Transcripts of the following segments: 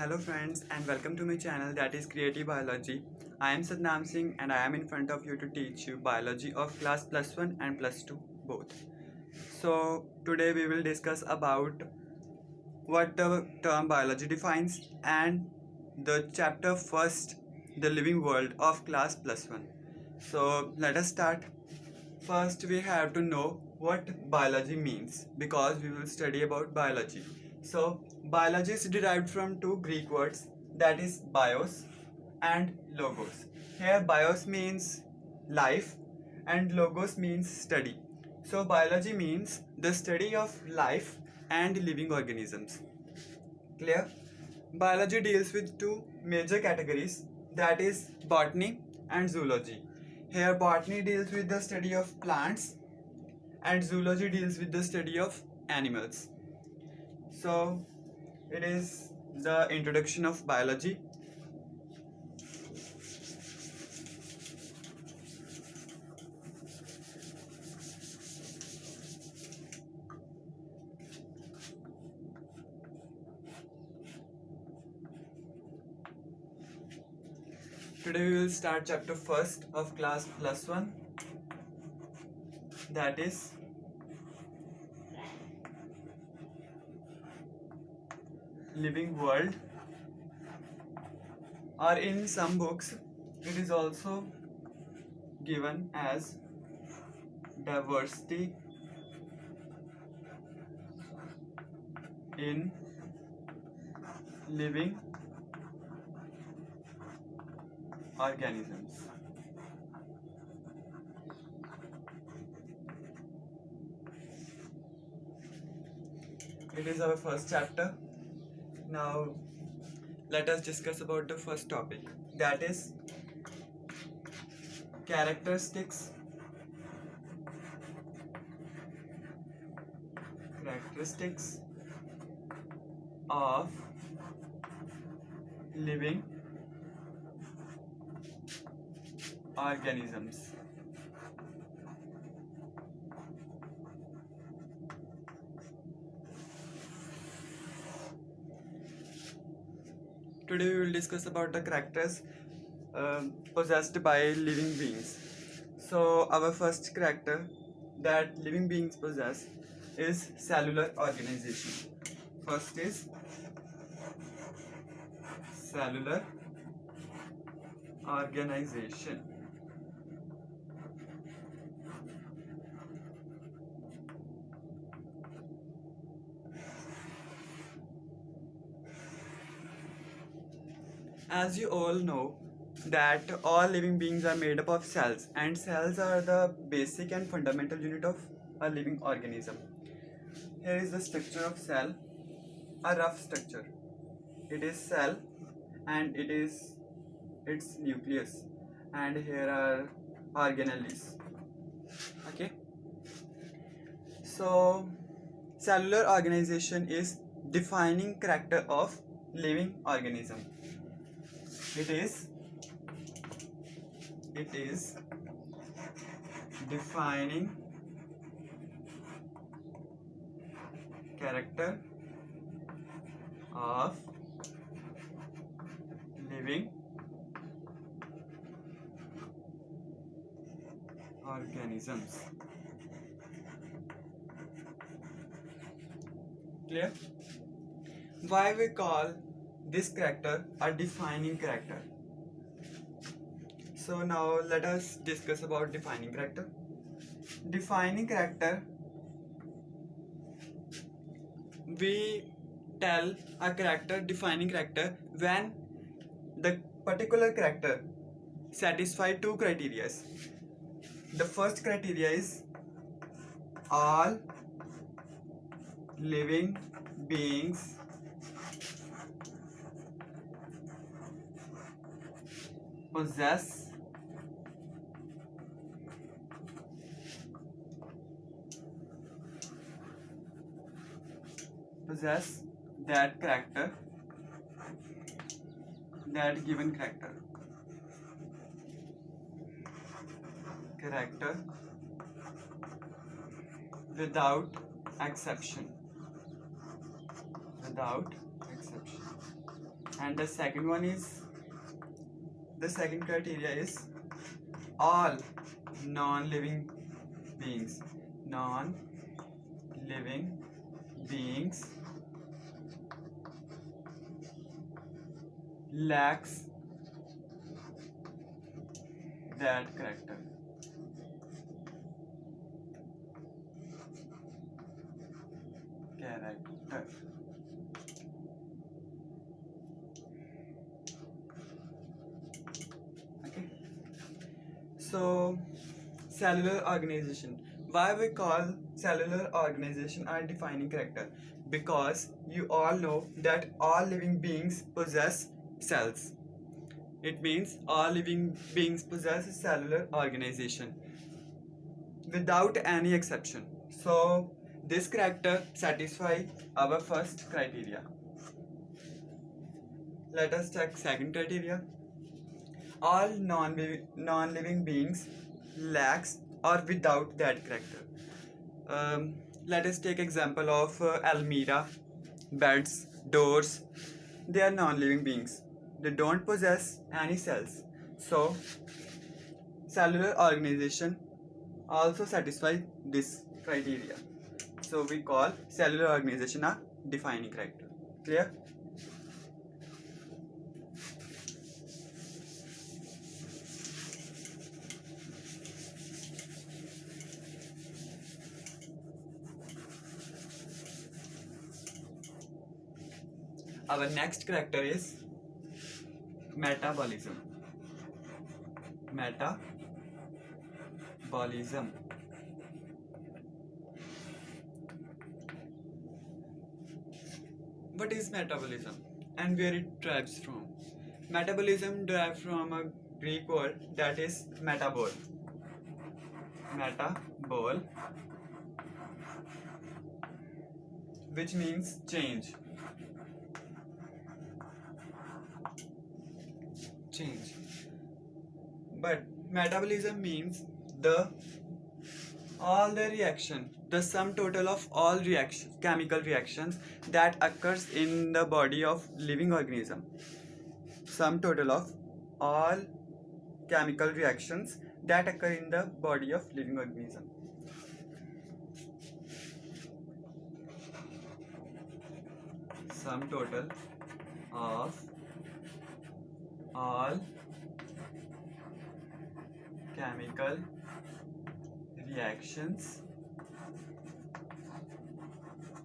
Hello friends and welcome to my channel that is Creative Biology. I am Satnam Singh and I am in front of you to teach you biology of class +1 and +2 both. So today we will discuss about what the term biology defines and the chapter first, the living world of class +1. So let us start. First we have to know what biology means because we will study about biology. So biology is derived from two Greek words, that is bios and logos. Here bios means life and logos means study. So biology means the study of life and living organisms. Clear? Biology deals with two major categories, that is botany and zoology. Here botany deals with the study of plants and zoology deals with the study of animals. So it is the introduction of biology. Today we will start chapter first of class +1, that is living world, or in some books it is also given as diversity in living organisms. It is our first chapter. Now let us discuss about the first topic, that is characteristics of living organisms. Today we will discuss about the characters possessed by living beings. So our first character that living beings possess is cellular organization. First is cellular organization. As you all know that all living beings are made up of cells, and cells are the basic and fundamental unit of a living organism. Here is the structure of cell, a rough structure. It is cell and it is its nucleus, and here are organelles. Okay, so cellular organization is defining character of living organism. It is defining character of living organisms. Clear? Why we call this character a defining character? So now let us discuss about defining character. Defining character, we tell a character defining character when the particular character satisfy two criteria. The first criteria is all living beings possess that character, that given character without exception. And the second one is, the second criteria is all non-living beings. Non-living beings lacks that character. Okay. So, cellular organization. Why we call cellular organization a defining character? Because you all know that all living beings possess cells. It means all living beings possess cellular organization without any exception. So this character satisfies our first criteria. Let us check second criteria. All non-living beings lacks or without that character. Let us take example of Almira, beds, doors. They are non-living beings. They don't possess any cells. So cellular organization also satisfies this criteria. So we call cellular organization a defining character. Clear? Our next character is metabolism. Metabolism. What is metabolism and where it derives from? Metabolism derives from a Greek word that is metabol. Metabol, which means change. But metabolism means the sum total of all chemical reactions that occurs in the body of living organism. Sum total of all chemical reactions that occur in the body of living organism. Sum total of all chemical reactions that occurs in the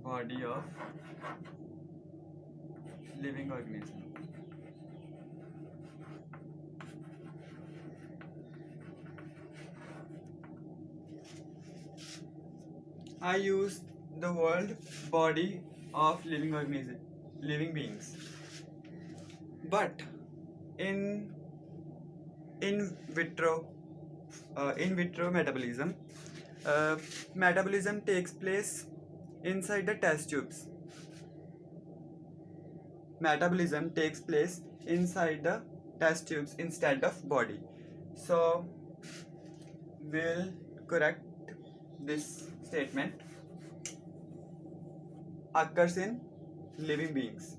body of living organism. I use the word body of living beings. But in vitro metabolism, metabolism takes place inside the test tubes. Metabolism takes place inside the test tubes instead of body. So we'll correct this statement. Occurs in living beings.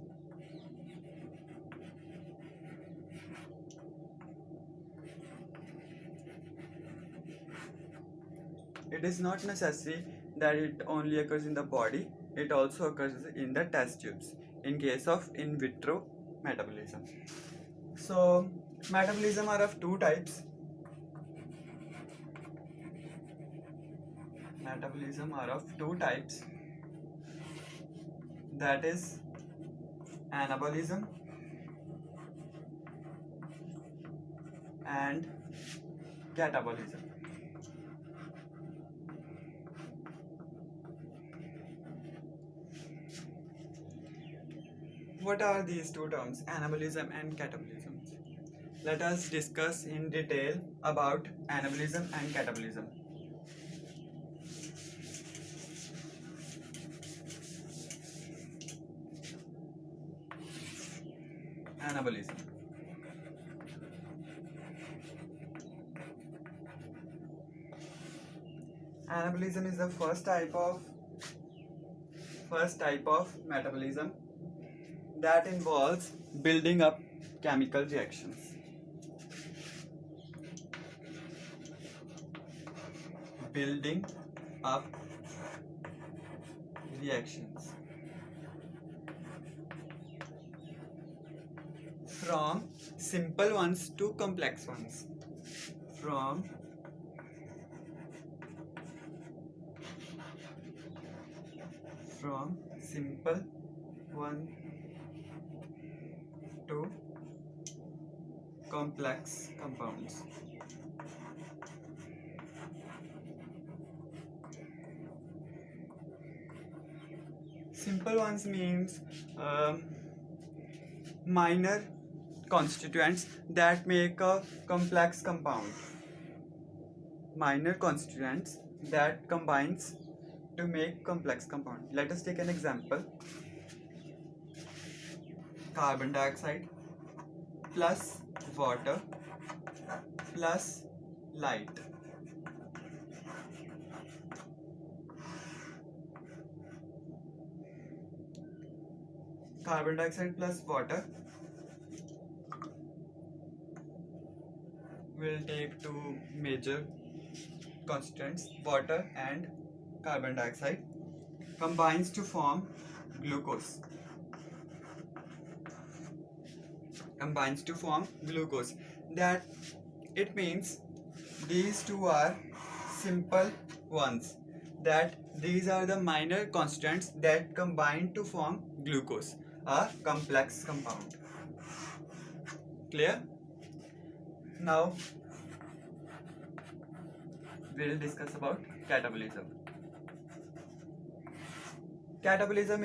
It is not necessary that it only occurs in the body, it also occurs in the test tubes in case of in vitro metabolism. So metabolism are of two types. Metabolism are of two types, that is anabolism and catabolism. What are these two terms, anabolism and catabolism? Let us discuss in detail about anabolism and catabolism. Anabolism. Anabolism is the first type of metabolism that involves building up chemical reactions. Building up reactions from simple ones to complex ones. From simple one to complex compounds. Simple ones means minor constituents that make a complex compound. Minor constituents that combines to make complex compound. Let us take an example. Carbon dioxide plus water plus light. Carbon dioxide plus water will take two major constituents, water and carbon dioxide, combines to form glucose. That it means these two are simple ones, that these are the minor constituents that combine to form glucose, a complex compound. Clear? Now we will discuss about catabolism. Anabolism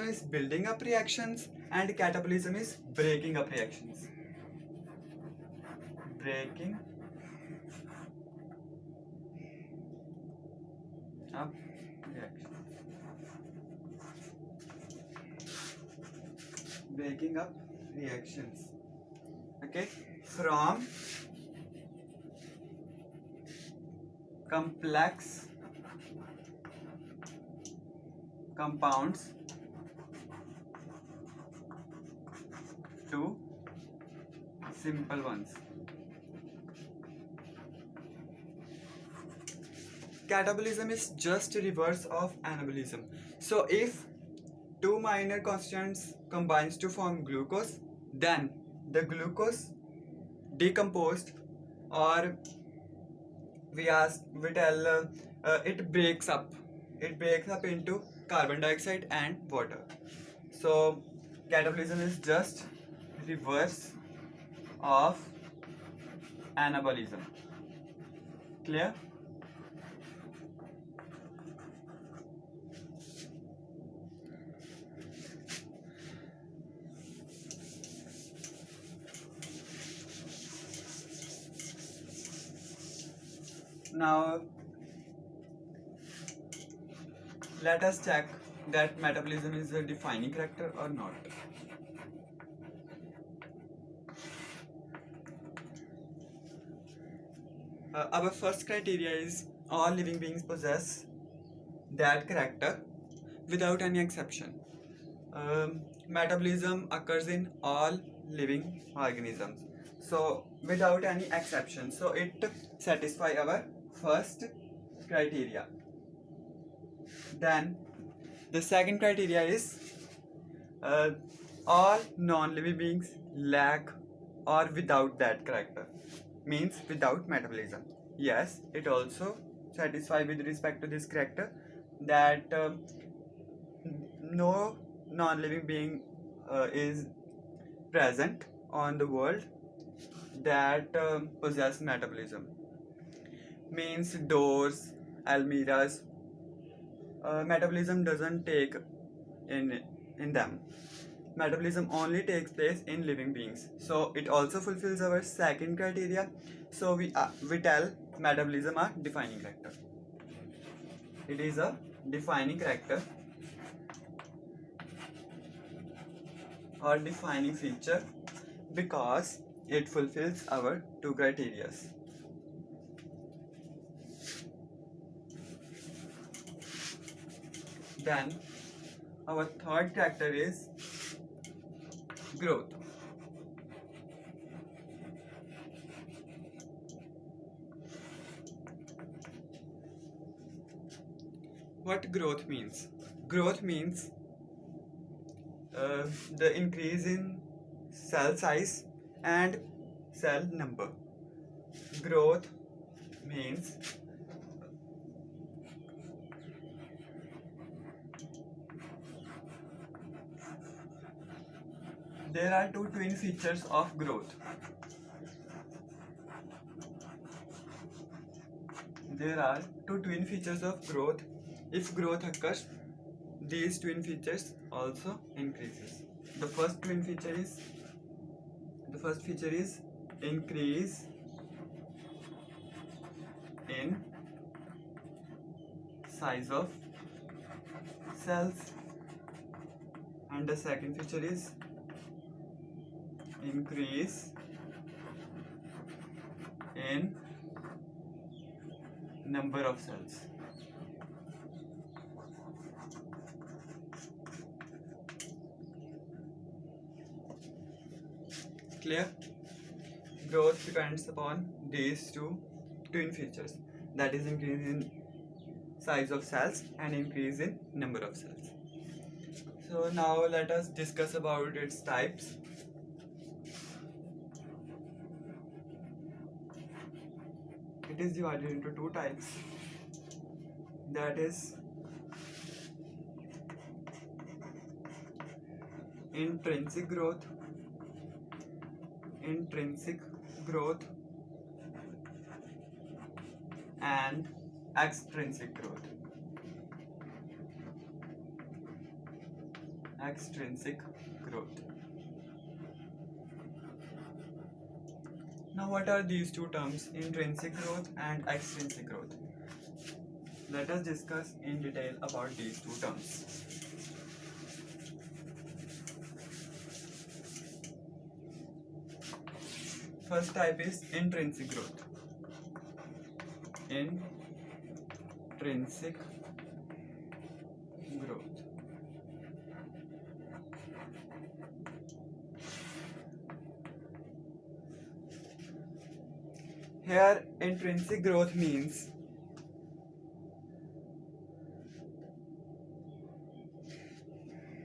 is building up reactions and catabolism is breaking up reactions. Breaking up reactions. Okay, from complex compounds to simple ones. Catabolism is just a reverse of anabolism. So if two minor constituents combines to form glucose, then the glucose decomposed, or it breaks up into carbon dioxide and water. So catabolism is just reverse of anabolism. Clear? Now let us check that metabolism is a defining character or not. Our first criteria is all living beings possess that character without any exception. Metabolism occurs in all living organisms, so without any exception. So it satisfies our first criteria. Then the second criteria is all non-living beings lack or without that character, means without metabolism. Yes, it also satisfies with respect to this character, that no non-living being is present on the world that possess metabolism. Means doors, almirahs, metabolism doesn't take in them. Metabolism only takes place in living beings. So it also fulfills our second criteria. So we tell metabolism a defining character. It is a defining character or defining feature because it fulfills our two criteria. Then our third character is growth. What growth means? Growth means the increase in cell size and cell number. Growth means there are two twin features of growth. There are two twin features of growth. If growth occurs, these twin features also increases. The first feature is increase in size of cells, and the second feature is increase in number of cells. Clear? Growth depends upon these two twin features, that is increase in size of cells and increase in number of cells. So now let us discuss about its types. It is divided into two types, that is intrinsic growth and extrinsic growth. Now what are these two terms, intrinsic growth and extrinsic growth? Let us discuss in detail about these two terms. First type is intrinsic growth. Intrinsic growth. Here, intrinsic growth means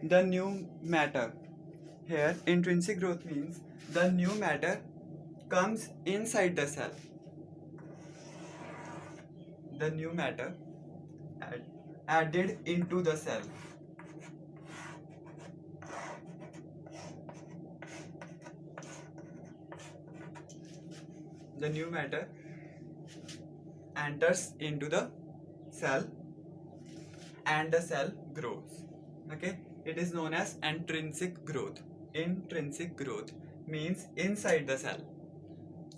the new matter. Here, intrinsic growth means the new matter comes inside the cell. The new matter added into the cell. The new matter enters into the cell and the cell grows. Okay, it is known as intrinsic growth. Intrinsic growth means inside the cell.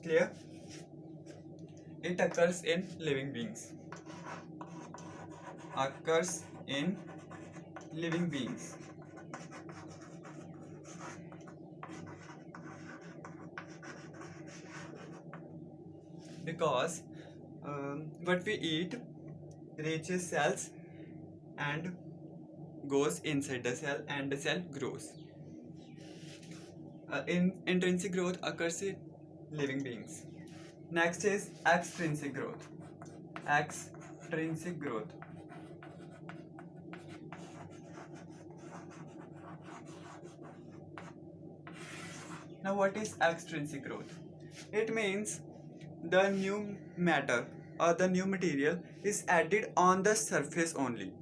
Clear? It occurs in living beings. Because what we eat reaches cells and goes inside the cell and the cell grows. Intrinsic growth occurs in living beings. Next is extrinsic growth. Now what is extrinsic growth? It means the new matter or the new material is added on the surface only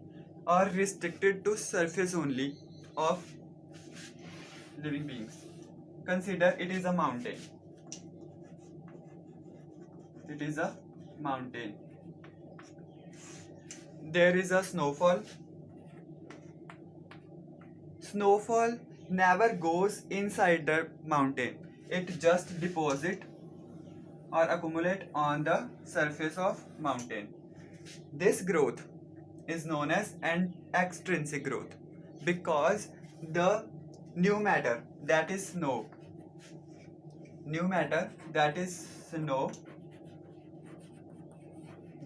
or restricted to surface only of living beings. Consider it is a mountain. There is a snowfall. Snowfall never goes inside the mountain. It just deposit or accumulate on the surface of mountain. This growth is known as an extrinsic growth because the new matter, that is snow,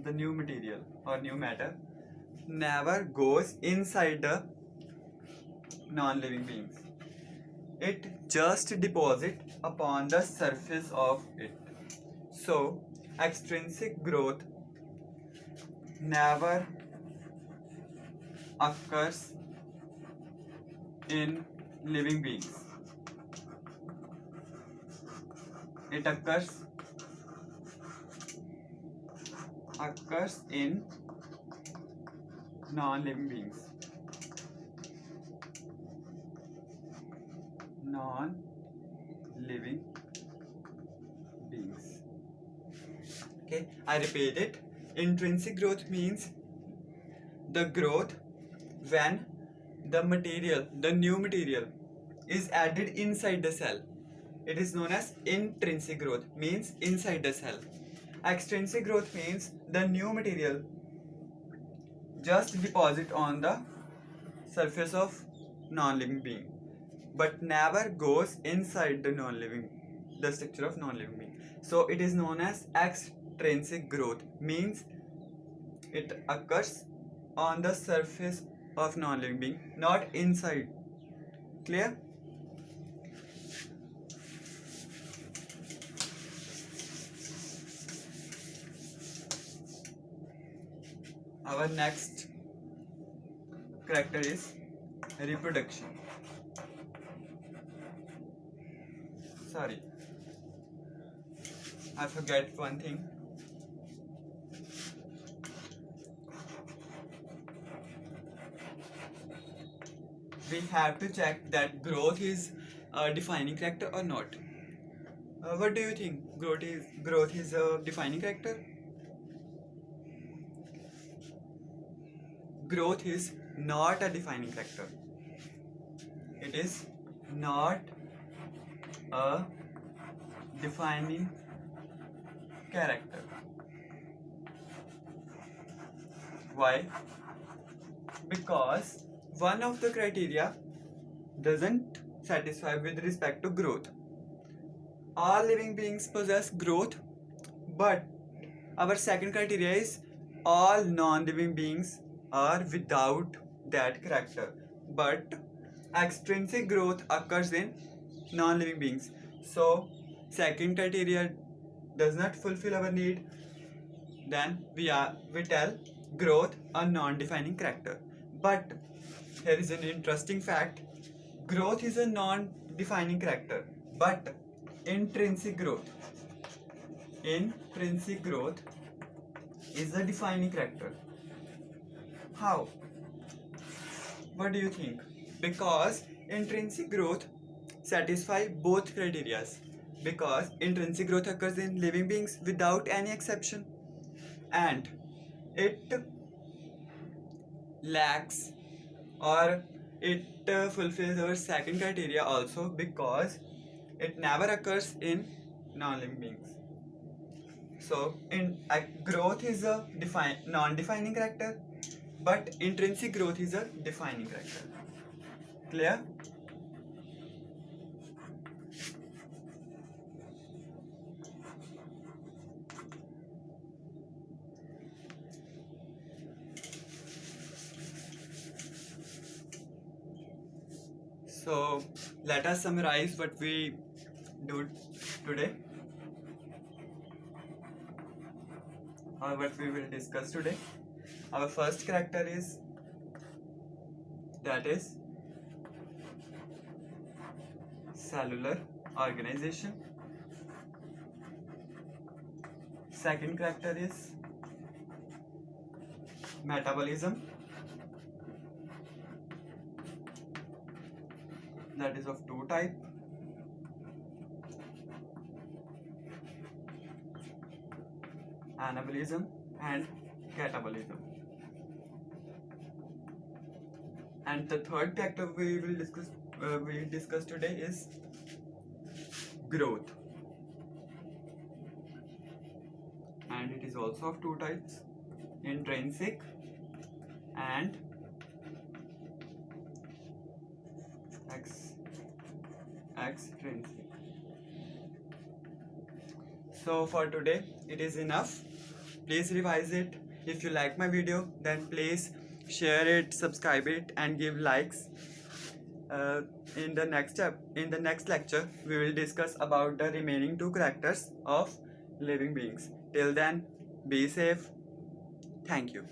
the new material or new matter never goes inside the non-living beings. It just deposits upon the surface of it. So, extrinsic growth never occurs in living beings. It occurs in non-living beings. Non-living beings. Okay, I repeat it. Intrinsic growth means the growth when the new material is added inside the cell. It is known as intrinsic growth, means inside the cell. Extrinsic growth means the new material just deposit on the surface of non-living being, but never goes inside the structure of non-living being. So it is known as extrinsic growth, means it occurs on the surface of non-living being, not inside. Clear? Our next character is reproduction. Sorry, I forget one thing. We have to check that growth is a defining character or not. What do you think? Growth is a defining character? Growth is not a defining character. It is not a defining character. Why? Because one of the criteria doesn't satisfy with respect to growth. All living beings possess growth, but our second criteria is all non-living beings are without that character. But extrinsic growth occurs in non-living beings. So second criteria does not fulfill our need. Then we tell growth a non-defining character. But here is an interesting fact. Growth is a non-defining character, but intrinsic growth is a defining character. How? What do you think? Because intrinsic growth satisfies both criteria. Because intrinsic growth occurs in living beings without any exception, and it lacks, or it fulfills our second criteria also, because it never occurs in non-living beings. So growth is a non-defining character, but intrinsic growth is a defining character. Clear? So let us summarize what we do today, or what we will discuss today. Our first character is cellular organization. Second character is metabolism, that is of two types. Anabolism and catabolism. And the third character we will discuss today is growth, and it is also of two types: intrinsic and extrinsic. So for today it is enough. Please revise it. If you like my video, then please share it, subscribe it, and give likes. In the next lecture, we will discuss about the remaining two characters of living beings. Till then, be safe. Thank you.